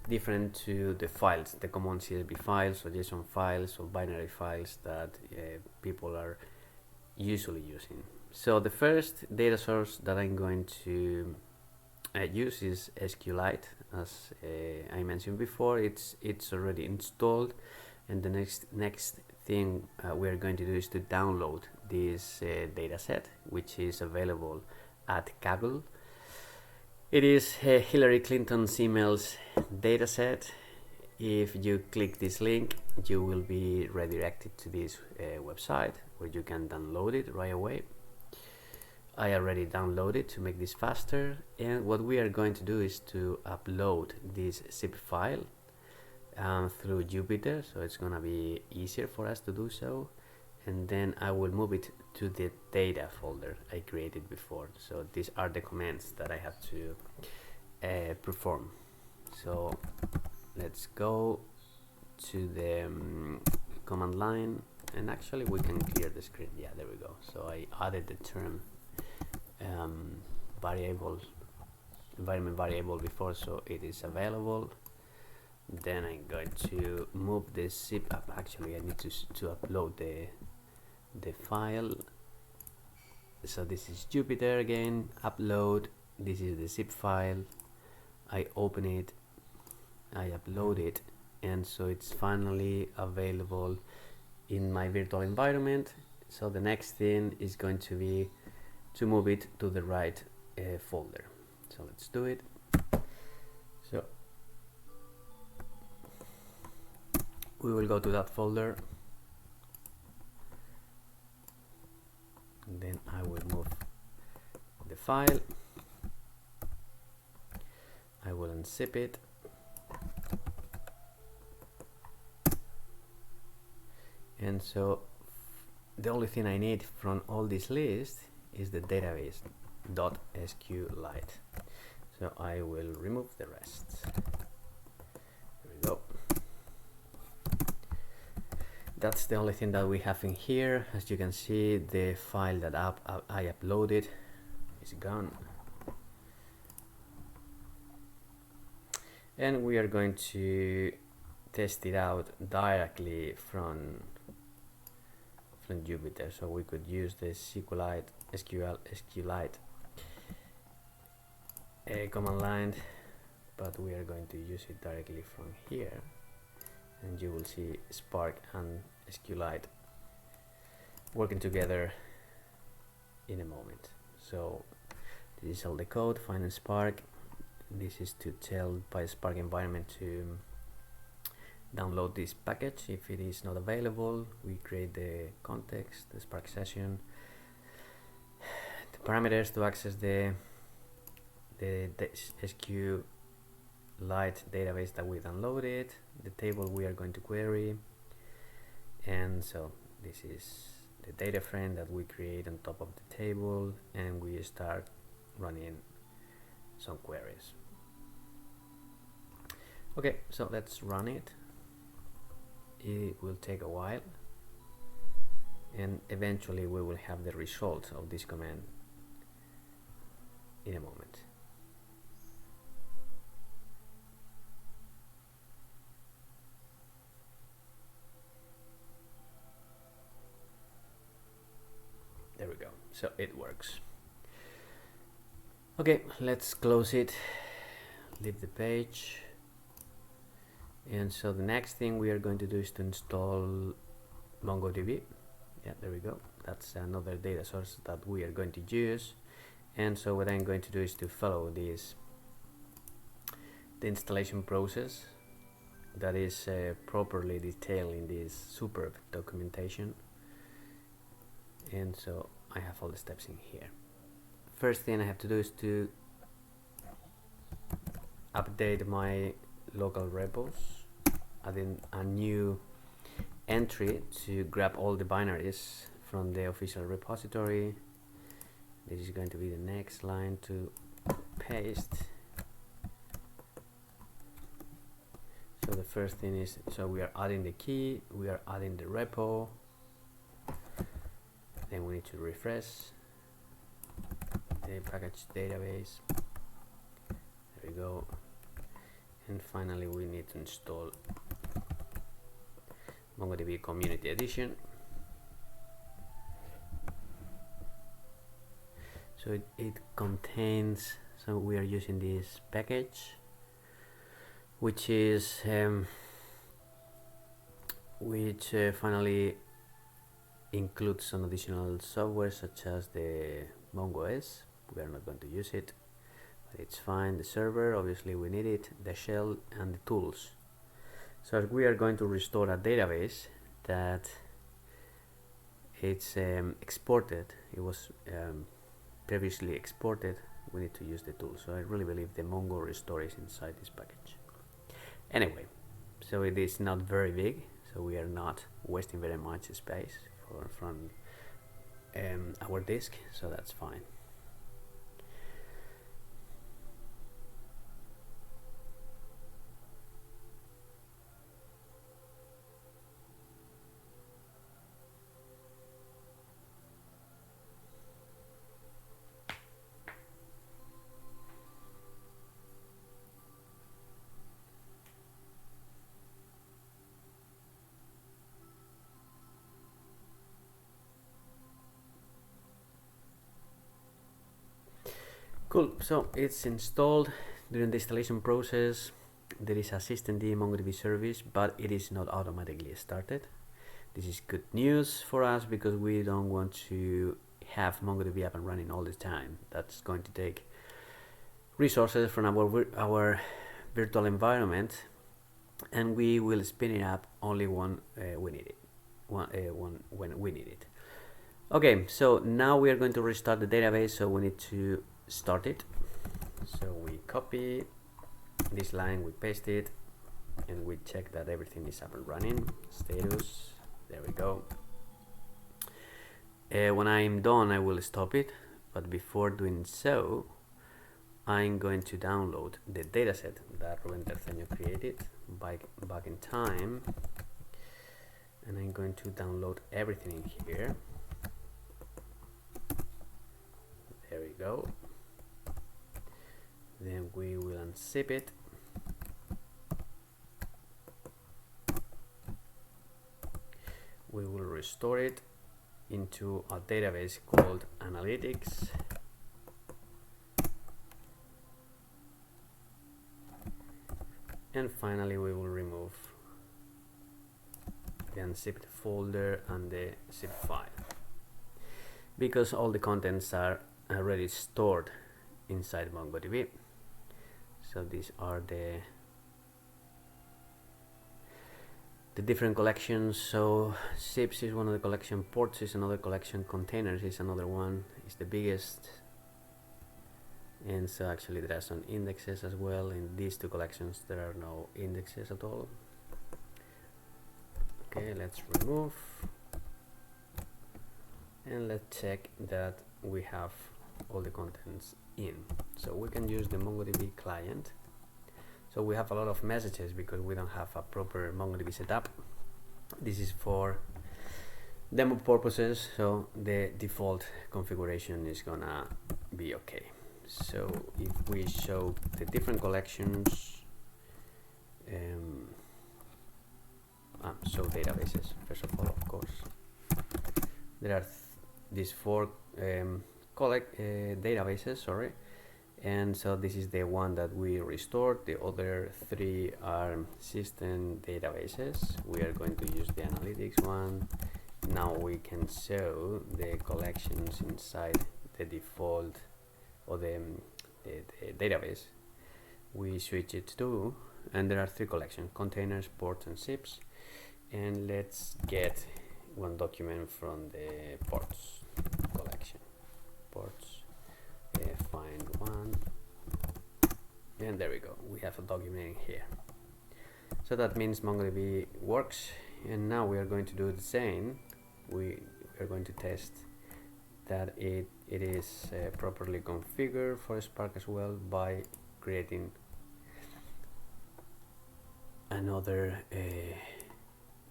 Speaker 1: different to the files, the common CSV files or JSON files or binary files that people are usually using. So the first data source that I'm going to use is SQLite. As I mentioned before, it's already installed, and the next thing we are going to do is to download this data set, which is available at Kaggle. It is Hillary Clinton's emails data set. If you click this link, you will be redirected to this website where you can download it right away. I already downloaded to make this faster, and what we are going to do is to upload this zip file through Jupyter, so it's gonna be easier for us to do so, and then I will move it to the data folder I created before. So these are the commands that I have to perform. So let's go to the command line, and actually we can clear the screen. Yeah, there we go. So I added the term environment variable before, so it is available. Then I'm going to move the zip up. Actually, I need to upload the file. So this is Jupyter again, upload. This is the zip file. I open it, I upload it, and so it's finally available in my virtual environment. So the next thing is going to be to move it to the right folder. So let's do it. So we will go to that folder, and then I will move the file. I will unzip it, and so the only thing I need from all this list is the database.SQLite. So I will remove the rest. There we go. That's the only thing that we have in here. As you can see, the file that I uploaded is gone. And we are going to test it out directly from Jupyter. So we could use the SQLite command line, but we are going to use it directly from here, and you will see Spark and SQLite working together in a moment. So this is all the code, find in Spark. This is to tell PySpark environment to download this package. If it is not available, we create the context, the Spark session, the parameters to access the SQLite database that we downloaded, the table we are going to query, and so this is the data frame that we create on top of the table, and we start running some queries. Okay, so let's run it. It will take a while, and eventually we will have the result of this command in a moment. There we go, so it works. Okay, let's close it, leave the page. And so the next thing we are going to do is to install MongoDB. Yeah, there we go. That's another data source that we are going to use. And so what I'm going to do is to follow this, the installation process that is properly detailed in this superb documentation. And so I have all the steps in here. First thing I have to do is to update my local repos, adding a new entry to grab all the binaries from the official repository. This is going to be the next line to paste. So the first thing is, so we are adding the key, we are adding the repo, then we need to refresh the package database. There we go. And finally we need to install MongoDB Community Edition. So it contains, so we are using this package, which is finally includes some additional software such as the MongoDB. We are not going to use it, but it's fine. The server, obviously we need it, the shell, and the tools. So we are going to restore a database that it's exported. It was previously exported. We need to use the tool. So I really believe the Mongo restore is inside this package. Anyway, so it is not very big, so we are not wasting very much space from our disk, so that's fine. Cool, so it's installed. During the installation process there is a systemd MongoDB service, but it is not automatically started. This is good news for us because we don't want to have MongoDB up and running all the time. That's going to take resources from our virtual environment, and we will spin it up only when we need it. When we need it. Okay, so now we are going to restart the database, so we need to start it. So we copy this line, we paste it, and we check that everything is up and running. Status, there we go. When I'm done, I will stop it, but before doing so, I'm going to download the dataset that Rubén Terceño created back in time, and I'm going to download everything in here. There we go. Then we will unzip it. We will restore it into a database called Analytics. And finally we will remove the unzipped folder and the zip file, because all the contents are already stored inside MongoDB. So these are the different collections. So SIPs is one of the collection, ports is another collection, containers is another one, is the biggest. And so actually there are some indexes as well. In these two collections there are no indexes at all. Okay, let's remove and let's check that we have all the contents in. So we can use the MongoDB client. So we have a lot of messages because we don't have a proper MongoDB setup. This is for demo purposes, so the default configuration is gonna be okay. So if we show the different collections, so databases first of all, of course. There are these four databases, sorry, and so this is the one that we restored. The other three are system databases. We are going to use the analytics one. Now we can show the collections inside the default or the database we switch it to, and there are three collections: containers, ports, and SIPs. And let's get one document from the ports collection. Ports, find one, and there we go. We have a document here. So that means MongoDB works, and now we are going to do the same. We are going to test that it is properly configured for Spark as well by creating another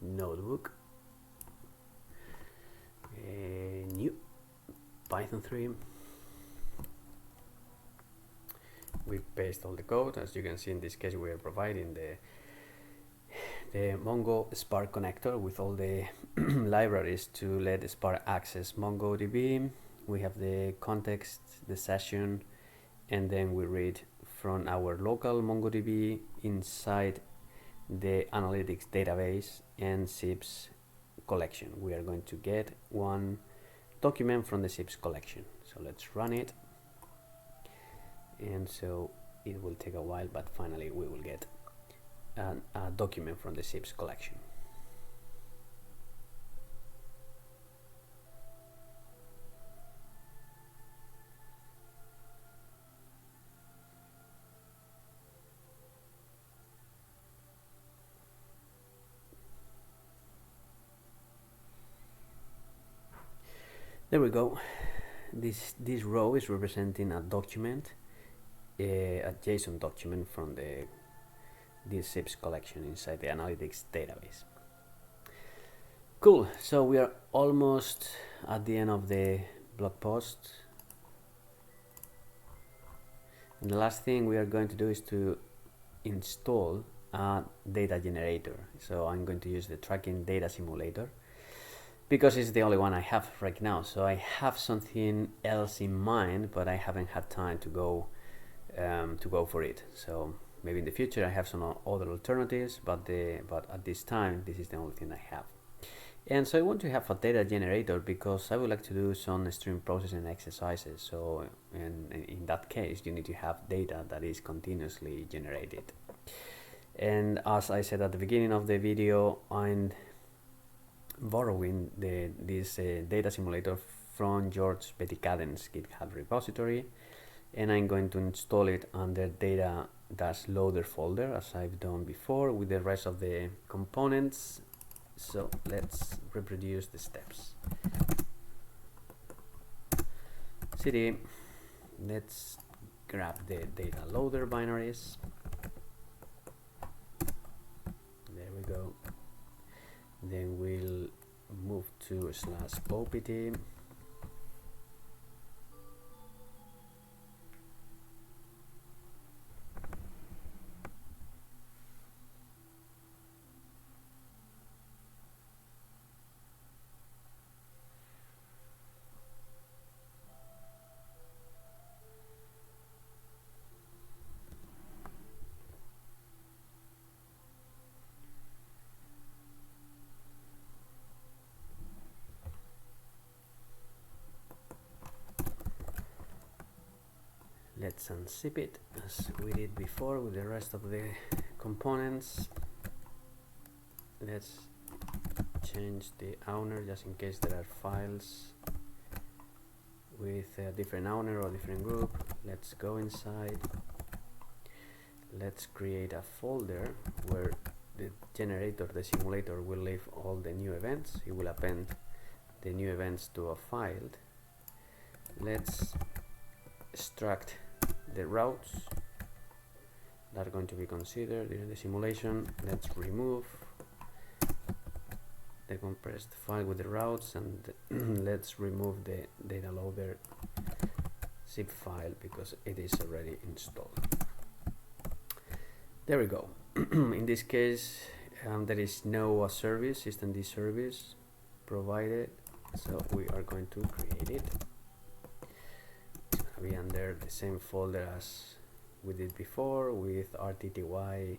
Speaker 1: notebook, new Python 3. We paste all the code. As you can see, in this case we are providing the Mongo Spark connector with all the libraries to let Spark access MongoDB. We have the context, the session, and then we read from our local MongoDB inside the analytics database and SIPs collection. We are going to get one document from the SIPs collection. So let's run it. And so it will take a while, but finally we will get a document from the SIPs collection. There we go. This row is representing a document, a JSON document from this SIPs collection inside the analytics database. Cool. So we are almost at the end of the blog post. And the last thing we are going to do is to install a data generator. So I'm going to use the tracking data simulator, because it's the only one I have right now. So I have something else in mind, but I haven't had time to go for it. So maybe in the future I have some other alternatives, but at this time this is the only thing I have. And so I want to have a data generator because I would like to do some stream processing exercises. So in that case you need to have data that is continuously generated. And as I said at the beginning of the video, I'm borrowing this data simulator from George Petitcaden's GitHub repository, and I'm going to install it under data-loader folder, as I've done before with the rest of the components. So let's reproduce the steps. cd, let's grab the data loader binaries. There we go. Then we'll move to /opt. let's unzip it as we did before with the rest of the components. Let's change the owner just in case there are files with a different owner or different group. Let's go inside. Let's create a folder where the generator, the simulator, will leave all the new events. It will append the new events to a file. Let's extract the routes that are going to be considered during the simulation. Let's remove the compressed file with the routes, and let's remove the data loader zip file because it is already installed. There we go. In this case, there is no service, systemd service provided, so we are going to create it. It's going to be under the same folder as we did before with rtty,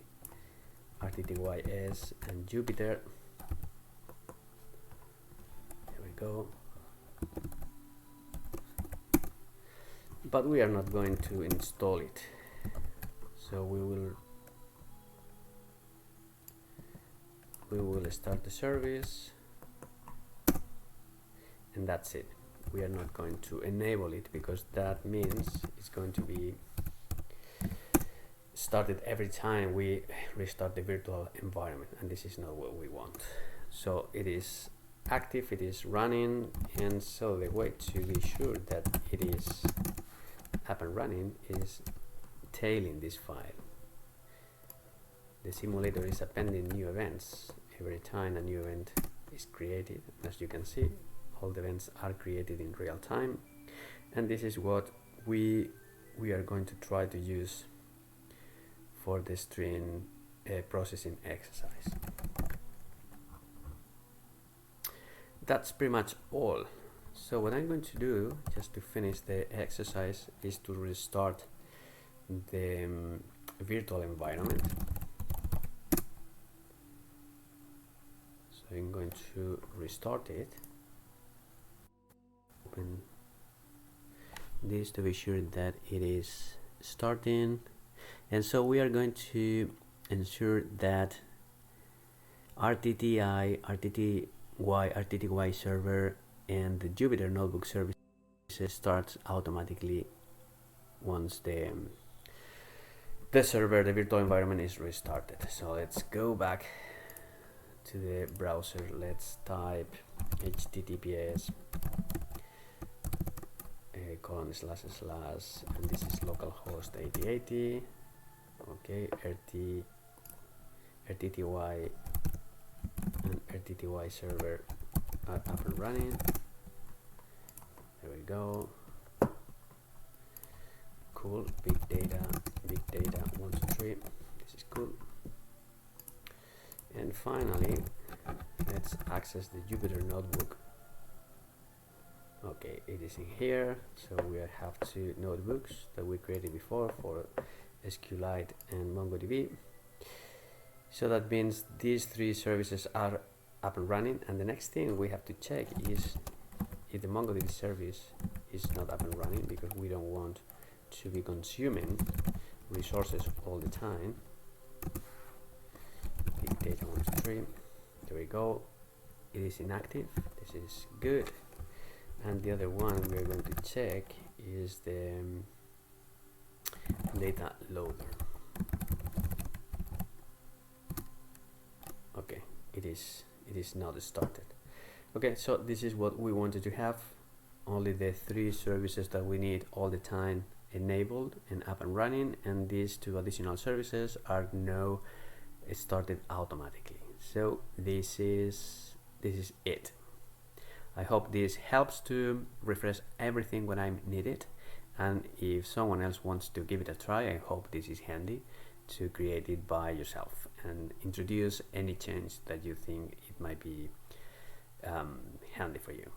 Speaker 1: rttys, and Jupyter. There we go. But we are not going to install it, so we will start the service, and that's it. We are not going to enable it because that means it's going to be started every time we restart the virtual environment, and this is not what we want. So it is active, it is running, and so the way to be sure that it is up and running is tailing this file. The simulator is appending new events every time a new event is created. As you can see, all the events are created in real time, and this is what we are going to try to use for the string processing exercise. That's pretty much all. So what I'm going to do, just to finish the exercise, is to restart the virtual environment. So I'm going to restart it. Open this to be sure that it is starting, and so we are going to ensure that rtty, rtty server, and the Jupyter Notebook service starts automatically once the server, the virtual environment, is restarted. So let's go back to the browser. Let's type https :// and this is localhost 8080. Okay, rtty and rtty server are up and running. There we go. Cool. Big data 1 2 3. This is cool. And finally, let's access the Jupyter Notebook. Okay, it is in here. So we have 2 notebooks that we created before for SQLite and MongoDB. So that means these 3 services are up and running, and the next thing we have to check is if the MongoDB service is not up and running, because we don't want to be consuming resources all the time. Big data 1 2 3. There we go. It is inactive. This is good. And the other one we are going to check is the data loader. Okay, it is not started. Okay, so this is what we wanted to have. Only the 3 services that we need all the time enabled and up and running, and these 2 additional services are now started automatically. So this is it. I hope this helps to refresh everything when I need it, and if someone else wants to give it a try, I hope this is handy to create it by yourself and introduce any change that you think it might be handy for you.